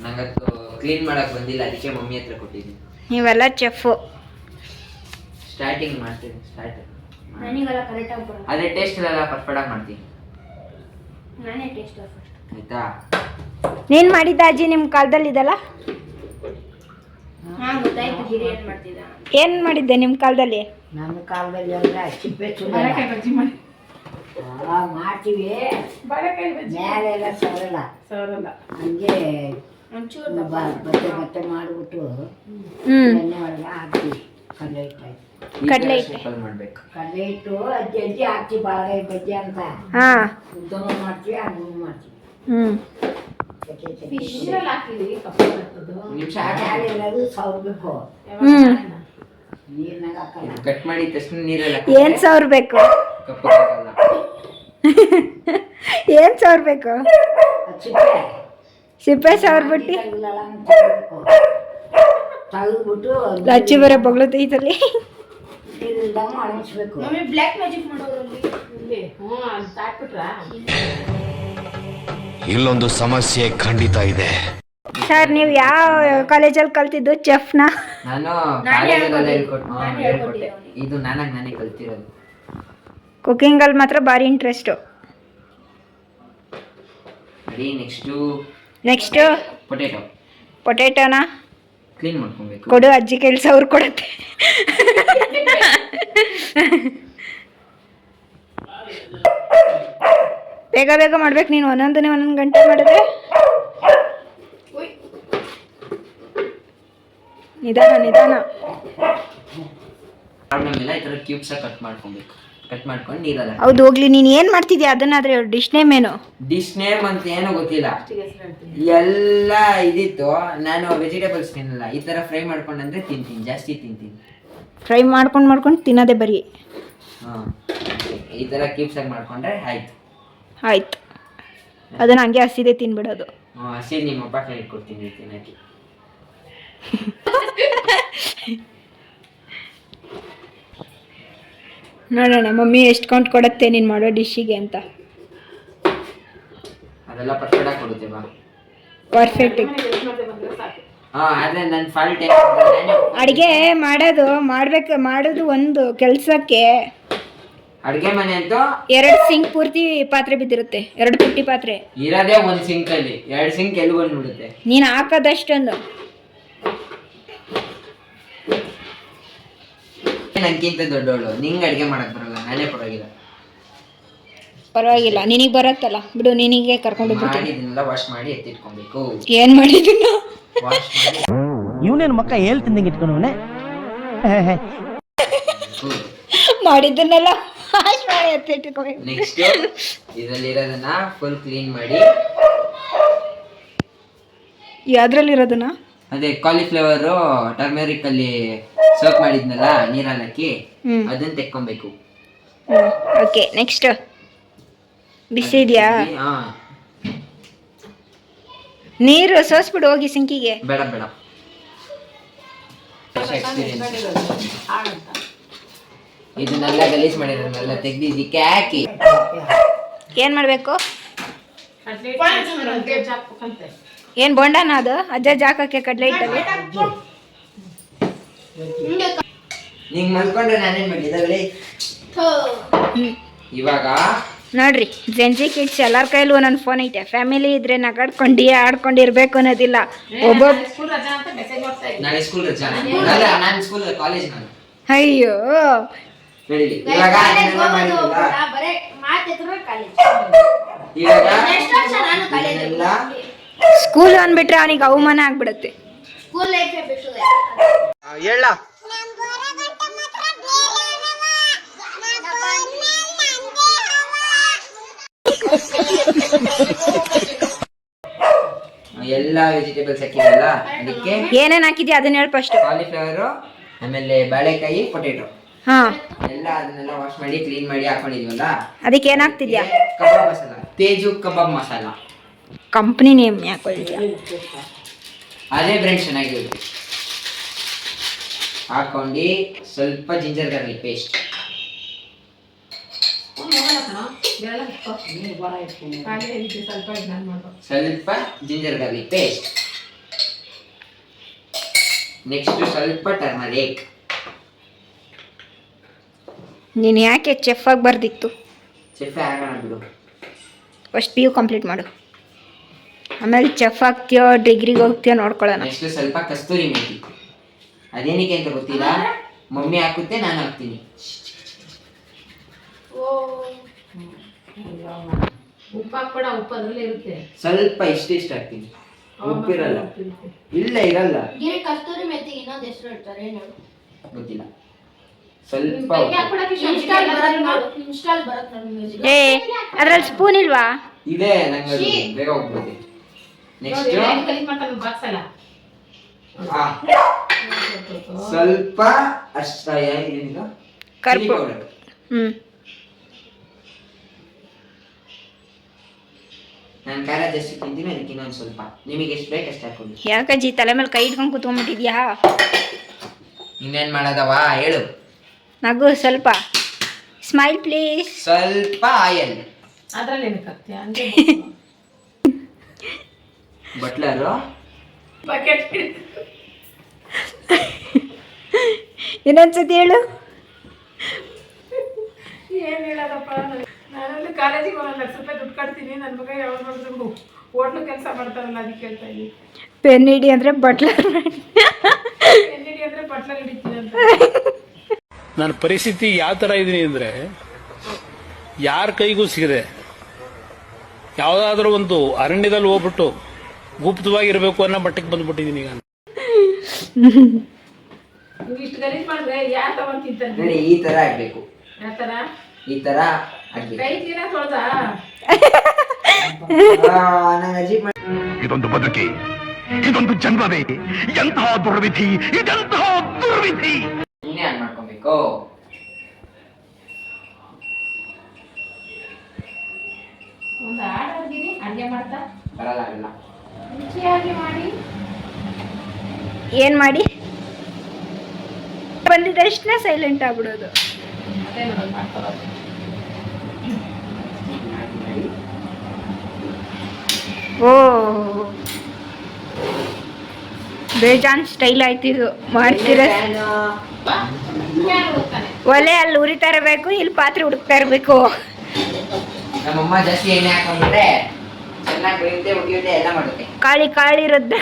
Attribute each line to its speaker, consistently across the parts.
Speaker 1: ನಂಗತ್ತು clean ಮಾಡಕ್ ಬಂದಿಲ್ಲ, ಅದಕ್ಕೆ ಮಮ್ಮಿ ಹತ್ರ ಕೊಟ್ಟಿದ್ದೀನಿ.
Speaker 2: ನೀವೆಲ್ಲ ಚೆಫ್.
Speaker 1: ಸ್ಟಾರ್ಟಿಂಗ್ ಮಾಡ್ತೀನಿ,
Speaker 2: ನನಗೆಲ್ಲ ಕರೆಕ್ಟಾಗಿ ಬರುತ್ತೆ.
Speaker 1: ಅದೇ ಟೇಸ್ಟ್ ಎಲ್ಲ ಪರ್ಫೆಕ್ಟ್ ಆಗಿ ಮಾಡ್ತೀನಿ.
Speaker 2: ನಾನೇ ಟೇಸ್ಟ್ ಫಸ್ಟ್.
Speaker 1: ಆಯ್ತಾ?
Speaker 2: ನೀನು ಮಾಡಿದ್ದ ಅಜ್ಜಿ ನಿಮ್ಮ ಕಾಲದಲ್ಲಿ ಇದಲ್ಲ? ಹಾಂ ಗೊತ್ತಾಯ್ತು. ಬಿರಿಯಾನಿ ಮಾಡ್ತಿದ್ದ. ಏನು ಮಾಡಿದ್ದೆ ನಿಮ್ಮ ಕಾಲದಲ್ಲಿ?
Speaker 3: ನಮ್ಮ ಕಾಲದಲ್ಲಿ ಅಂದ್ರೆ ಚಿಪ್ಪೆ ಚುಲ್ಲ ಮಾಡ್ತೀವಿ. ಮೇಲೆಲ್ಲ ಸವರಲ್ಲ ಹಂಗೆ
Speaker 2: ಒಂಚೂರು
Speaker 3: ಮತ್ತೆ ಮಾಡಿಬಿಟ್ಟು ಎಣ್ಣೆ ಒಳಗೆ ಹಾಕ್ತೀವಿ.
Speaker 2: ಕಡಲೆ ಹಿಟ್ಟು
Speaker 1: ಮಾಡ್ಬೇಕು.
Speaker 3: ಕಡಲೆ ಹಿಟ್ಟು ಅಜ್ಜಿ ಹಾಕ್ತೀವಿ. ಬಾಳೆಕಾಯಿ ಬಜ್ಜಿ ಅಂತ
Speaker 2: ಹಾಂ
Speaker 3: ಉದ್ದನೂ ಮಾಡ್ತೀವಿ, ಹಂಗೂ ಮಾಡ್ತೀವಿ. ಎಲ್ಲರೂ ಸವರ್ಬೇಕು. ನೀರ್ನಾಗ ಹಾಕಲ್ಲ.
Speaker 1: ಕಟ್ ಮಾಡಿದ ತಕ್ಷಣ ನೀರೆಲ್ಲ
Speaker 2: ಏನು ಸವರ್ಬೇಕು?
Speaker 1: ಕಪ್ಪಾಗಲ್ಲ.
Speaker 2: ಏನು ಸವರ್ಬೇಕು? ಸಿಪ್ಪೆ ಸವರ್ಬಿಟ್ಟು
Speaker 3: ತೆಗೆದ್ಬಿಟ್ಟು
Speaker 2: ಲಚ್ಚಿ ಬರೋ ಬಗ್ಲು ತೈತಲ್ಲಿ
Speaker 3: ನೀರಿಲ್ದಂಗೆ ಒಣಗಿಸ್ಬೇಕು.
Speaker 2: ಬ್ಲ್ಯಾಕ್ ಮ್ಯಾಜಿಕ್ ಮಾಡೋದ್ರಲ್ಲಿ
Speaker 4: ಇಲ್ಲೊಂದು ಸಮಸ್ಯೆ ಖಂಡಿತ ಇದೆ.
Speaker 2: ಸರ್ ನೀವು ಯಾವ ಕಾಲೇಜಲ್ಲಿ ಕಲ್ತಿದ್ದು ಚೆಫ್ನ?
Speaker 1: ನಾನು ಕಾಲೇಜಲ್ಲಿ ಹೇಳ್ಕೊಟ್ಟೆ. ಇದು ನಾನೇ ಕಲ್ತಿರೋದು.
Speaker 2: ಕುಕಿಂಗಲ್ಲಿ ಮಾತ್ರ ಭಾರಿ ಇಂಟ್ರೆಸ್ಟು.
Speaker 1: ರೆಡಿ.
Speaker 2: ನೆಕ್ಸ್ಟು ಪೊಟೇಟೋನ
Speaker 1: ಕ್ಲೀನ್ ಮಾಡ್ಕೊಬೇಕು.
Speaker 2: ಕೊಡು, ಅಜ್ಜಿ ಕೆಲಸ ಅವ್ರು ಕೊಡುತ್ತೆ. ಬೇಗ ಬೇಗ ಮಾಡ್ಬೇಕು ನೀನು. ಒಂದೊಂದು ಗಂಟೆ ಮಾಡಿದ್ರೆ ನಿಧಾನ.
Speaker 1: ಆಮೇಲೆ ಈ ಥರ ಕ್ಯೂಬ್ಸ್ ಕಟ್ ಮಾಡ್ಕೊಬೇಕು. ಕಟ್ ಮಾಡ್ಕೊಂಡು ನೀರಲ್ಲ.
Speaker 2: ಹೌದು, ಹೋಗ್ಲಿ. ನೀನು ಏನು ಮಾಡ್ತಿದ್ಯಾ ಅದನ್ನಾದ್ರೆ ಡಿಶ್ ನೇಮ್ ಏನು?
Speaker 1: ಡಿಶ್ ನೇಮ್ ಅಂತ ಏನೋ ಗೊತ್ತಿಲ್ಲ. ಎಲ್ಲ ಇದಿತ್ತು. ನಾನು ವೆಜಿಟೇಬಲ್ಸ್ ತಿನ್ನಲ್ಲ. ಈ ಥರ ಫ್ರೈ ಮಾಡ್ಕೊಂಡಂದ್ರೆ ತಿಂತೀನಿ, ಜಾಸ್ತಿ ತಿಂತೀನಿ.
Speaker 2: ಫ್ರೈ ಮಾಡ್ಕೊಂಡು ತಿನ್ನೋದೇ ಬರೀ.
Speaker 1: ಹಾಂ, ಈ ಥರ ಕ್ಯೂಬ್ಸ್ ಆಗಿ ಮಾಡ್ಕೊಂಡ್ರೆ ಆಯ್ತು.
Speaker 2: ಅದನ್ನ ಹಂಗೆ ಹಸಿದೆ ತಿನ್ಬಿಡೋದು.
Speaker 1: ಹಸಿ ನಿಮ್ಮ ಅಪ್ಪ ಕೈ ಇಟ್ಕೊಡ್ತೀನಿ ತಿನ್ನಕ್ಕೆ.
Speaker 2: ನೋಡೋಣ ಮಮ್ಮಿ ಎಷ್ಟು ಕೌಂಟ್ ಕೊಡುತ್ತೆ ನೀನು ಮಾಡೋ ಡಿಶ್ಶಿಗೆ ಅಂತ.
Speaker 1: ಅದೆಲ್ಲ ಪರ್ಫೆಕ್ಟ್ ಆಗಿ ಕೊಡುತ್ತೆ ಬಾ.
Speaker 2: ಪರ್ಫೆಕ್ಟ್.
Speaker 1: ಅದೇ ನನ್ನ ಫಾಲ್ಟ್.
Speaker 2: ಅಡುಗೆ ಮಾಡೋದು ಒಂದು ಕೆಲಸಕ್ಕೆ
Speaker 1: ಅಡುಗೆ ಮನೆ ಅಂತೂ
Speaker 2: 2 ಸಿಂಕ್ ಪೂರ್ತಿ ಪಾತ್ರೆ ಬಿದ್ದಿರುತ್ತೆ. 2 ಪುಟ್ಟಿ ಪಾತ್ರೆ
Speaker 1: ಇರೋದೇ ಒಂದು ಸಿಂಕ್ ಅಲ್ಲಿ. 2 ಸಿಂಕ್ ಎಲ್ಲಿ ಬಂದ್ಬಿಡುತ್ತೆ.
Speaker 2: ನೀನು ಹಾಕೋದಷ್ಟೊಂದು.
Speaker 1: ನನಗಿಂತ ದೊಡ್ಡವಳು. ನಿಂಗೆ ಅಡುಗೆ ಮಾಡಕ್ ಬರಲ್ಲ, ನಾನೇ
Speaker 2: ಪರವಾಗಿಲ್ಲ. ನಿನಗೆ ಬರುತ್ತಲ್ಲ ಬಿಡು, ನಿನಗೆ ಕರ್ಕೊಂಡು ಹೋಗ್ಬಿಡ್ತೀನಿ.
Speaker 1: ಇದನ್ನೆಲ್ಲ ವಾಶ್ ಮಾಡಿ ಎತ್ತಿಟ್ಕೊಬೇಕು.
Speaker 2: ಏನು ಮಾಡಿದ್ದೀನ?
Speaker 1: ವಾಶ್ ಮಾಡಿ
Speaker 5: ಇವನೇನು ಮಕ್ಕ ಹೇಳ್ತಿದ್ದಂಗೆ ಇಟ್ಕೊಂಡವನೆ
Speaker 2: ಮಾಡಿದ್ದನ್ನೆಲ್ಲ ವಾಶ್ ಮಾಡಿ ಎತ್ತಿಟ್ಕೊಬೇಕು.
Speaker 1: ನೆಕ್ಸ್ಟ್ ಇದರಲ್ಲಿರೋದನ್ನ ಫುಲ್ ಕ್ಲೀನ್ ಮಾಡಿ.
Speaker 2: ಯಾವ್ದ್ರಲ್ಲಿರೋದನ್ನ?
Speaker 1: ಅದೇ ಕಾಲಿಫ್ಲವರ್ ಟರ್ಮೆರಿಕ್ ಅಲ್ಲಿ ಸೋಕ್ ಮಾಡಿದ್ನಲ್ಲ ನೀರಲ್ಲಿ ಹಾಕಿ, ಅದನ್ನ ತೆಕ್ಕೊಬೇಕು.
Speaker 2: ಓಕೆ, ನೆಕ್ಸ್ಟ್ ಬಿಸಿ ಇದೆಯಾ? ನೀರು ಸೋಸ್ಬಿಡು ಹೋಗಿ ಸಿಂಕಿಗೆ.
Speaker 1: ಬೇಡ ಇದನ್ನೆಲ್ಲ ಗಲೀಜ್ ಮಾಡಿರೋದನ್ನೆಲ್ಲ ತೆಗ್ದಿದ್ದಕ್ಕೆ ಹಾಕಿ
Speaker 2: ಏನು ಮಾಡಬೇಕು? ಏನು ಬೋಂಡನ ಅದು? ಅಜ್ಜ ಜಾಕಕ್ಕೆ ಕಡಲೆ ಹಿಟ್ಟಲ್ಲಿ
Speaker 1: ನಿಂಗೆ ಮಲ್ಕೊಂಡ್ರೆ ನಾನೇನು ಮಾಡಿದ್ದಾಗಲಿ. ಇವಾಗ
Speaker 2: ನೋಡ್ರಿ, ಜೆನ್ಜಿ ಕಿಡ್ಸ್ ಎಲ್ಲರ ಕೈಲೂ ಒಂದೊಂದು ಫೋನ್ ಐತೆ. ಫ್ಯಾಮಿಲಿ ಇದ್ರೆ ನಗಾಡ್ಕೊಂಡು ಆಡ್ಕೊಂಡಿರ್ಬೇಕು ಅನ್ನೋದಿಲ್ಲ.
Speaker 1: ನಾಳೆ ಸ್ಕೂಲ್ ರಜಾ. ನಾನು ಸ್ಕೂಲ್ ಕಾಲೇಜ್ ನಾನು.
Speaker 2: ಅಯ್ಯೋ,
Speaker 1: ಇವಾಗ
Speaker 2: ಸ್ಕೂಲ್ ಅಂದ್ಬಿಟ್ರೆ ಅವನಿಗೆ ಅವಮಾನ ಆಗ್ಬಿಡುತ್ತೆ.
Speaker 1: ಹೇಳ ಎಲ್ಲ ವೆಜಿಟೇಬಲ್ಸ್ ಹಾಕಿದಲ್ಲ, ಅದಕ್ಕೆ
Speaker 2: ಏನೇನು ಹಾಕಿದ್ಯಾ ಅದನ್ನ ಹೇಳಿ ಫಸ್ಟ್.
Speaker 1: ಕಾಲಿಫ್ಲವರು, ಆಮೇಲೆ ಬಾಳೆಕಾಯಿ, ಪೊಟೇಟೊ ಎಲ್ಲ ಅದನ್ನೆಲ್ಲ ವಾಶ್ ಮಾಡಿ ಕ್ಲೀನ್ ಮಾಡಿ ಹಾಕೊಂಡಿದ್ವಲ್ಲ.
Speaker 2: ಅದಕ್ಕೆ ಏನ್ ಹಾಕ್ತಿದ್ಯಾ?
Speaker 1: ಕಬಾಬ್ ಮಸಾಲ, ತೇಜು ಕಬಾಬ್ ಮಸಾಲ.
Speaker 2: ಕಂಪ್ನಿ ನೇಮ್ ಯಾಕೆ ಹೇಳ್ತೀಯ?
Speaker 1: ಅದೇ ಬ್ರ್ಯಾಂಡ್ ಚೆನ್ನಾಗಿರುತ್ತೆ. ಹಾಕೊಂಡು ಸ್ವಲ್ಪ ಜಿಂಜರ್ ಗಾರ್ಲಿಕ್ ಪೇಸ್ಟ್, ಸ್ವಲ್ಪ ಜಿಂಜರ್ ಗಾರ್ಲಿಕ್ ಪೇಸ್ಟ್, ನೆಕ್ಸ್ಟ್ ಸ್ವಲ್ಪ ಟರ್ಮರಿಕ್.
Speaker 2: ನೀನು ಯಾಕೆ ಚೆಫ್ ಆಗಿ ಬರ್ದಿತ್ತು?
Speaker 1: ಚೆಫ್ ಆಗೋಣ ಬಿಡು.
Speaker 2: ಫಸ್ಟ್ PU ಕಂಪ್ಲೀಟ್ ಮಾಡು, ಆಮೇಲೆ ಚೆಫ್ ಆಗ್ತೀಯೋ ಡಿಗ್ರಿಗೆ ಹೋಗ್ತೀಯೋ ನೋಡ್ಕೊಳ್ಳೋಣ.
Speaker 1: ನೆಕ್ಸ್ಟ್ ಸ್ವಲ್ಪ ಕಸ್ತೂರಿ ಮೇಥಿ. ಅದೇನಕ್ಕೆ ಅಂತ ಗೊತ್ತಿಲ್ಲ, ಮಮ್ಮಿ ಹಾಕುತ್ತೆ, ನಾನು ಹಾಕ್ತೀನಿ.
Speaker 6: ಉಪ್ಪು ಹಾಕ್ಬೇಡ, ಉಪ್ಪು ಅದ್ರಲ್ಲೇ ಇರುತ್ತೆ.
Speaker 1: ಸ್ವಲ್ಪ ಇಷ್ಟ ಹಾಕ್ತೀನಿ, ಉಪ್ಪಿರಲ್ಲ. ಇಲ್ಲ ಇರಲ್ಲ,
Speaker 7: ಕಸ್ತೂರಿ ಮೆತ್ತಿಗೆ ಇನ್ನೊಂದು ಹೆಸರು ಇಡ್ತಾರೆ, ಏನು
Speaker 1: ಗೊತ್ತಿಲ್ಲ. ಸ್ವಲ್ಪ
Speaker 7: ಇನ್ಸ್ಟಾಲ್ ಬರತ್ ನೋಡಿ.
Speaker 2: ಏ ಅದ್ರಲ್ಲಿ ಸ್ಪೂನ್ ಇಲ್ವಾ?
Speaker 1: ಇದೆ, ನಂಗೆ ಅದು ಬೇಗ ಹೋಗ್ಬಿಡುತ್ತೆ. ನೆಕ್ಸ್ಟ್
Speaker 6: ಬಾಕ್ಸ್ ಅಲ್ಲ,
Speaker 1: ಸ್ವಲ್ಪ ಅಷ್ಟ ಏನಿಲ್ಲ
Speaker 2: ಕರ್ಪು.
Speaker 1: ನಾನು ಖಾರ ಜಾಸ್ತಿ ತಿಂತೀನಿ, ಅದಕ್ಕೆ ಇನ್ನೊಂದು ಸ್ವಲ್ಪ. ನಿಮಗೆ ಎಷ್ಟು ಬೇಕು ಅಷ್ಟು ಹಾಕೊಳ್ಳಿ.
Speaker 2: ಯಾಕಜ್ಜಿ ತಲೆ ಮೇಲೆ ಕೈ ಇಟ್ಕೊಂಡು ಕೂತ್ಕೊಂಡ್ಬಿಟ್ಟಿದ್ಯಾ?
Speaker 1: ಇನ್ನೇನ್ ಮಾಡೋದವ ಹೇಳು.
Speaker 2: ನಗು ಸ್ವಲ್ಪ. Smile please.
Speaker 1: ಸ್ವಲ್ಪ ಆಯಲ್.
Speaker 6: ಅದ್ರಲ್ಲಿ ಏನಕ್ಕೆ ಹಾಕ್ತೀಯ? ಹಂಗೆ
Speaker 1: ಬಟ್ಲರು
Speaker 6: ಬಕೆಟ್.
Speaker 2: ಇನ್ನೊಂದ್ಸತಿ ಹೇಳು.
Speaker 6: ಏನು ಹೇಳೋದಪ್ಪ, ನಾನಲ್ಲಿ ಕಾಲೇಜಿಗೆ ಒಂದು 1 ಲಕ್ಷ ರೂಪಾಯಿ ದುಡ್ಡು ಕಟ್ತೀನಿ. ನನ್ನ ಮಗ ಯಾವಾಗ ನೋಡಿದ್ರು ಹೋಟ್ಲು ಕೆಲಸ ಮಾಡ್ತಾರಲ್ಲ, ಅದಕ್ಕೆ ಹೇಳ್ತಾ ಇದ್ದೀನಿ.
Speaker 2: ಪೆನ್ ಹಿಡಿ ಅಂದರೆ ಬಟ್ಲರ್
Speaker 6: ಎಲ್ಲಿ ಅಂದರೆ ಬಟ್ಲರ್ ಹಿಡಿತೀನಿ ಅಂತ.
Speaker 8: ನನ್ನ ಪರಿಸ್ಥಿತಿ ಯಾವ ಥರ ಇದ್ದೀನಿ ಅಂದರೆ, ಯಾರ ಕೈಗೂ ಸಿಗದೆ ಯಾವುದಾದ್ರೂ ಒಂದು ಅರಣ್ಯದಲ್ಲಿ ಹೋಗ್ಬಿಟ್ಟು ಗುಪ್ತವಾಗಿರಬೇಕು ಅನ್ನೋ ಮಟ್ಟಕ್ಕೆ ಬಂದ್ಬಿಟ್ಟಿದ್ದೀನಿ ಈಗ.
Speaker 6: ನೀವು ಇಷ್ಟು ಗಲೀಜು ಮಾಡಿದ್ರೆ ಯಾರು ತಗೊಂತಿಂತಾನೆ?
Speaker 1: ನೋಡಿ, ಈ ತರ ಆಗ್ಬೇಕು.
Speaker 6: ಯಾವ ಥರ?
Speaker 1: ಈ ತರ ಆಗ್ಬೇಕು.
Speaker 6: ಕೈ ತೀರ ತೊಳ್ದ
Speaker 1: ನಾನು ಅಜೀಬ್
Speaker 4: ಇದೊಂದು ಬದುಕಿ, ಇದೊಂದು ಜನ್ಮವೇ, ಎಂತಹ ದುರ್ವಿಧಿ, ಇದೆಂತಹ ದುರ್ವಿಧಿ.
Speaker 1: ಇನ್ನೇ ಆನ್ ಮಾಡ್ಕೊಬೇಕು.
Speaker 6: ಒಂದು ಆಡೋರ್ಗಿರಿ ಅಡುಗೆ ಮಾಡ್ತಾ
Speaker 1: ಬರಲ್ಲ.
Speaker 6: ರುಚಿಯಾಗಿ ಮಾಡಿ.
Speaker 2: ಏನು ಮಾಡಿ ಬಂದಿದ್ದಷ್ಟೇ ಸೈಲೆಂಟ್ ಆಗ್ಬಿಡೋದು.
Speaker 6: ಅದೇ ನೋಡೋದು ಮಾಡ್ಕೊಳ್ಳೋದು.
Speaker 2: ಓ ಬೇಜಾನ್ ಸ್ಟೈಲ್ ಆಯ್ತಿದು ಮಾಡ್ತಿರ.
Speaker 6: ಯಾರು ಹೋಗ್ತಾನೆ?
Speaker 2: ಒಲೆ ಅಲ್ಲಿ ಉರಿತಾ ಇರಬೇಕು, ಇಲ್ಲಿ ಪಾತ್ರೆ ಹುಡುಕ್ತಾ ಇರಬೇಕು.
Speaker 1: ನಮ್ಮಮ್ಮ ಜಾಸ್ತಿ ಎಣ್ಣೆ ಹಾಕೊಂಡ್ರೆ ಚೆನ್ನಾಗಿ ಬೇಯುತ್ತೆ, ಉಗಿಯುತ್ತೆ, ಎಲ್ಲ ಮಾಡುತ್ತೆ.
Speaker 2: ಕಾಳಿ ಕಾಳಿ ಇರುತ್ತೆ.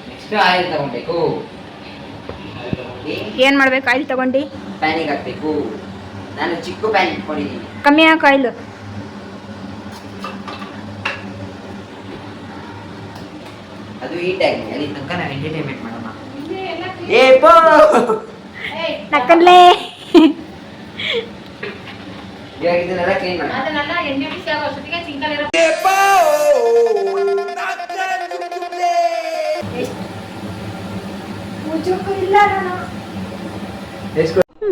Speaker 1: ನೆಕ್ಸ್ಟ್ ಆಯಿಲ್ ತಗೊಬೇಕು.
Speaker 2: ಏನು ಮಾಡ್ಬೇಕು? ಆಯಿಲ್ ತಗೊಂಡು
Speaker 1: ಪ್ಯಾನಿಗೆ ಹಾಕ್ಬೇಕು. ನಾನು ಚಿಕ್ಕ ಪ್ಯಾನ್ ಇಟ್ಕೊಂಡಿದ್ದೀನಿ.
Speaker 2: ಕಮ್ಮಿ ಹಾಕು ಆಯಿಲ್.
Speaker 1: ಅದು ಹೀಟ್ ಆಗಿ ಅಲ್ಲಿ ತನಕ ನಾವು ಎಂಟರ್ಟೈನ್ಮೆಂಟ್ ಮಾಡೋಣ.
Speaker 6: ಇಲ್ಲಿ ಎಲ್ಲ
Speaker 1: ಏ ಪೋ
Speaker 2: ನಕ್ಕನ್ಲೇ
Speaker 1: ಇವಾಗ ಇದನ್ನೆಲ್ಲ ಕ್ಲೀನ್ ಮಾಡೋಣ.
Speaker 6: ಅದನ್ನೆಲ್ಲ ಎಣ್ಣೆ ಬಿಸಿ ಆಗೋ ಅಷ್ಟೊತ್ತಿಗೆ ಸಿಂಕಲ್ಲಿರೋ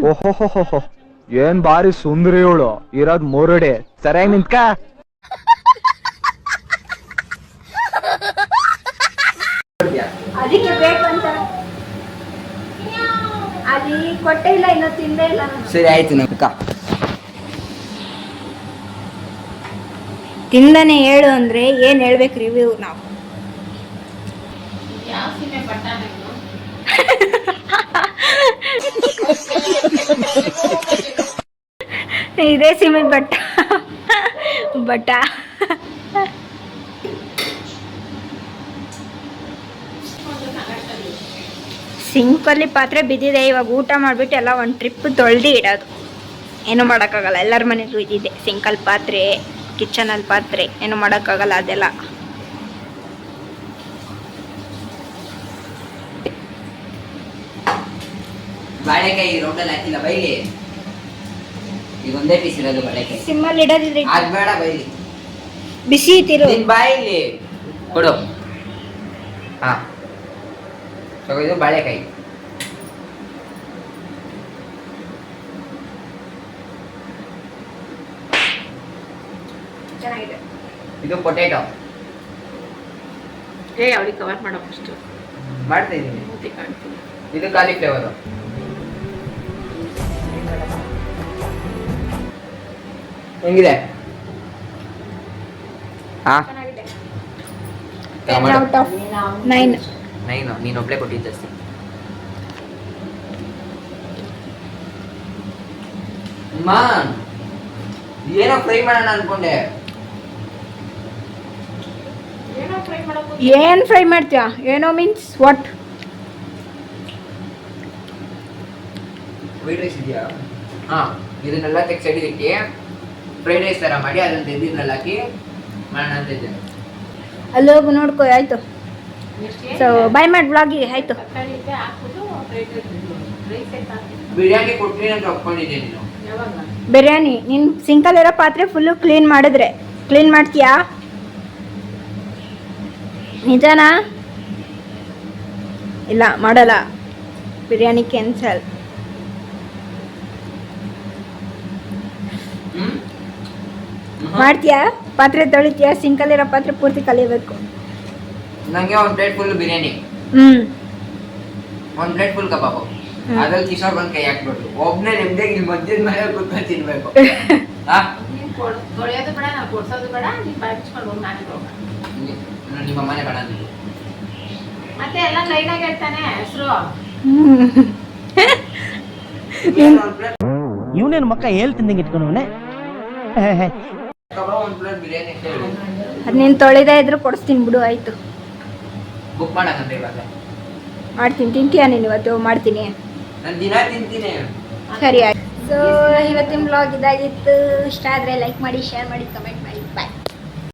Speaker 5: ಓಹೋ, ಏನ್ ಬಾರಿ ಸುಂದರಿ ಇವಳು, ಇರೋದ್ 3 ಅಡಿ. ಸರಿಯಾಗಿ ನಿಂತ್ಕ.
Speaker 2: ಅದಕ್ಕೆ ಬೇಕು ಅಂತ ಅಲ್ಲಿ ಕೊಟ್ಟೆ ಇಲ್ಲ, ಇನ್ನೂ ತಿಂದೇ ಇಲ್ಲ.
Speaker 1: ಸರಿ ಆಯ್ತು ನಕ್ಕ.
Speaker 2: ತಿಂದನೆ ಹೇಳು ಅಂದ್ರೆ ಏನ್ ಹೇಳ್ಬೇಕು ರಿವ್ಯೂ? ನಾವು
Speaker 6: ಯಾವ ಸೀಮೆ ಬಟ್ಟ ಬೇಕು?
Speaker 2: ಇದೇ ಸಿಮೆಂಟ್ ಬಟ್ಟ. ಸಿಂಕಲ್ಲಿ ಪಾತ್ರೆ ಬಿದ್ದಿದೆ. ಇವಾಗ ಊಟ ಮಾಡಿಬಿಟ್ಟು ಎಲ್ಲ ಒಂದು ಟ್ರಿಪ್ ತೊಳೆದು ಇಡೋದು. ಏನೂ ಮಾಡೋಕ್ಕಾಗಲ್ಲ, ಎಲ್ಲರ ಮನೆಗೂ ಇದ್ದಿದೆ ಸಿಂಕಲ್ ಪಾತ್ರೆ, ಕಿಚನಲ್ಲಿ ಪಾತ್ರೆ, ಏನು ಮಾಡೋಕ್ಕಾಗಲ್ಲ ಅದೆಲ್ಲ.
Speaker 1: ಬಾಳೆಕಾಯಿ ರೌಂಡಲ್ಲಿ ಹಾಕಿಲ್ಲ, ಬೈಲಿ. ಈಗ ಒಂದೇ ಪೀಸ್ ಇರೋದು ಬಾಳೆಕಾಯಿ.
Speaker 2: ಸಿಮ್ಮಲ್ಲಿ ಇಡೋದಿದ್ರೆ
Speaker 1: ಅದ್ ಬೇಡ, ಬೈಲಿ.
Speaker 2: ಬಿಸಿ ತಿರು.
Speaker 1: ನಿನ್ ಬಾಯಿಲಿ ಕೊಡು. ಹಾ ತಗೋ, ಬಾಳೆಕಾಯಿ.
Speaker 2: ಚೆನ್ನಾಗಿದೆ.
Speaker 1: ಇದು ಪೊಟೇಟೊ.
Speaker 6: ಅವಳಿಗೆ ಕವರ್ ಮಾಡೋ ಫಸ್ಟ್
Speaker 1: ಮಾಡ್ತಾ ಇದ್ದೀನಿ.
Speaker 6: ಮೂತಿ ಕಾಣ್ತೀನಿ.
Speaker 1: ಇದು ಕಾಲಿಫ್ಲವರು. ಹೆಂಗಿದೆ? ಹಾ
Speaker 2: ಚೆನ್ನಾಗಿದೆ.
Speaker 1: ಟೊಮೆಟೊ.
Speaker 2: 10 out of 9.
Speaker 1: 9 ನೀನು ಒಬ್ಳೆ ಕೊಟ್ಟಿದ್ದು ಜಾಸ್ತಿ. ಅಮ್ಮ ಏನೋ ಫ್ರೈ ಮಾಡೋಣ ಅನ್ಕೊಂಡೆ.
Speaker 6: ಏನೋ ಫ್ರೈ ಮಾಡಬೇಕು.
Speaker 2: ಏನ್ ಫ್ರೈ ಮಾಡ್ತೀಯಾ? ಏನೋ ಮೀನ್ಸ್ ವಾಟ್?
Speaker 1: ವೈಟ್ ರೈಸ್ ಇದೆಯಾ? ಹಾಂ, ಇದನ್ನೆಲ್ಲ ತೆಗ್ದು ಸೈಡಿಗೆ ಇಟ್ಟು ಫ್ರೈಡ್ ರೈಸ್ ಥರ ಮಾಡಿ ಅದನ್ನು ತೆಗೆದಿದ್ರಲ್ಲಿ ಹಾಕಿ ಮಾಡೋಣ ಅಂತ ಇದ್ದೆ.
Speaker 2: ಅಲ್ಲಿ ಹೋಗು ನೋಡ್ಕೋ. ಆಯ್ತು, ಸೊ ಬಾಯ್ ಮಾಡಿ ಬ್ಲಾಗಿಗೆ. ಆಯ್ತು,
Speaker 6: ತರಕಾರಿ ಇದ್ದೆ ಹಾಕ್ಬಿಟ್ಟು ರೈಸ್ ಹಾಕಿ.
Speaker 1: ಬಿರಿಯಾನಿ ಕೊಟ್ರಿ ಅಂತ ಒಪ್ಕೊಂಡಿದ್ದೆ ನೀನು.
Speaker 6: ಯಾವಾಗ?
Speaker 2: ಬಿರಿಯಾನಿ ನಿನ್ ಸಿಂಕಲ್ಲಿರೋ ಪಾತ್ರೆ ಫುಲ್ಲು ಕ್ಲೀನ್ ಮಾಡಿದ್ರೆ ಕ್ಲೀನ್ ಮಾಡ್ತೀಯಾ? ನಿಜನಾ? ಇಲ್ಲ ಮಾಡಲ್ಲ, ಬಿರಿಯಾನಿ ಕ್ಯಾನ್ಸಲ್. ಮಾಡ್ತೀಯಾ? ಪಾತ್ರೆ ತೊಳಿತೀಯಾ? ಸಿಂಕಲ್ಲಿರೋ ಪಾತ್ರೆ ಪೂರ್ತಿ ಕಲಿಬೇಕು.
Speaker 1: ನನಗೆ ಒಂದು ಪ್ಲೇಟ್ ಫುಲ್ ಬಿರಿಯಾನಿ, ಒಂದು ಪ್ಲೇಟ್ ಫುಲ್ ಕಬಾಬು, ಅದ್ರಲ್ಲಿ ಕಿಶೋರ್ ಬಂದು ಕೈ ಹಾಕ್ಬಿಟ್ಟು ಒಬ್ಬನೇ ನಿಮ್ದೇಗೆ ನಿಮ್ಮ ಮಧ್ಯದ ಮೇಲೆ ಕೂತ್ಕೊಂಡು ತಿನ್ಬೇಕು.
Speaker 6: ನೀನು ತೊಳೆಯೋದು ಬೇಡ, ನಾವು ಕೊಡ್ಸೋದು ಬೇಡ, ನೀನು ಬಾಯಿ ಬಿಚ್ಕೊಂಡು ಹೋಗಿ ನಾನೇ ಹೋಗ.
Speaker 1: ನಿಮ್ಮ ಅಮ್ಮನೇ ಬೇಡ ಅಂದಿದ್ದು.
Speaker 6: ಮತ್ತೆ ಎಲ್ಲ ಲೈನಾಗಿ ಹೇಳ್ತಾನೆ ಹೆಸರು.
Speaker 9: ಇವನೇನು ಮಕ್ಕ ಹೇಳ್ತಿದ್ದಂಗೆ ಇಟ್ಕೊಂಡವನೇ.
Speaker 1: ಕಬಾಬ್ ಒಂದು ಪ್ಲೇಟ್ ಬಿರಿಯಾನಿ ಹೇಳಿ
Speaker 2: ಅದು ನೀನು ತೊಳೆದೇ ಇದ್ರು ಕೊಡಿಸ್ತೀನಿ ಬಿಡು. ಆಯಿತು,
Speaker 1: ಬುಕ್ ಮಾಡಕ್ಕಂತ ಇವಾಗ.
Speaker 2: ಮಾಡ್ತೀನಿ. ತಿಂತೀಯಾ ನೀನು ಇವತ್ತು? ಮಾಡ್ತೀನಿ.
Speaker 1: ನಾನು ದಿನ ತಿಂತೀನಿ.
Speaker 2: ಸರಿ ಆಯ್ತು. ಸೊ ಇವತ್ತಿನ ಬ್ಲಾಗ್ ಇದಾಗಿತ್ತು. ಇಷ್ಟ ಆದರೆ ಲೈಕ್ ಮಾಡಿ, ಶೇರ್ ಮಾಡಿ, ಕಮೆಂಟ್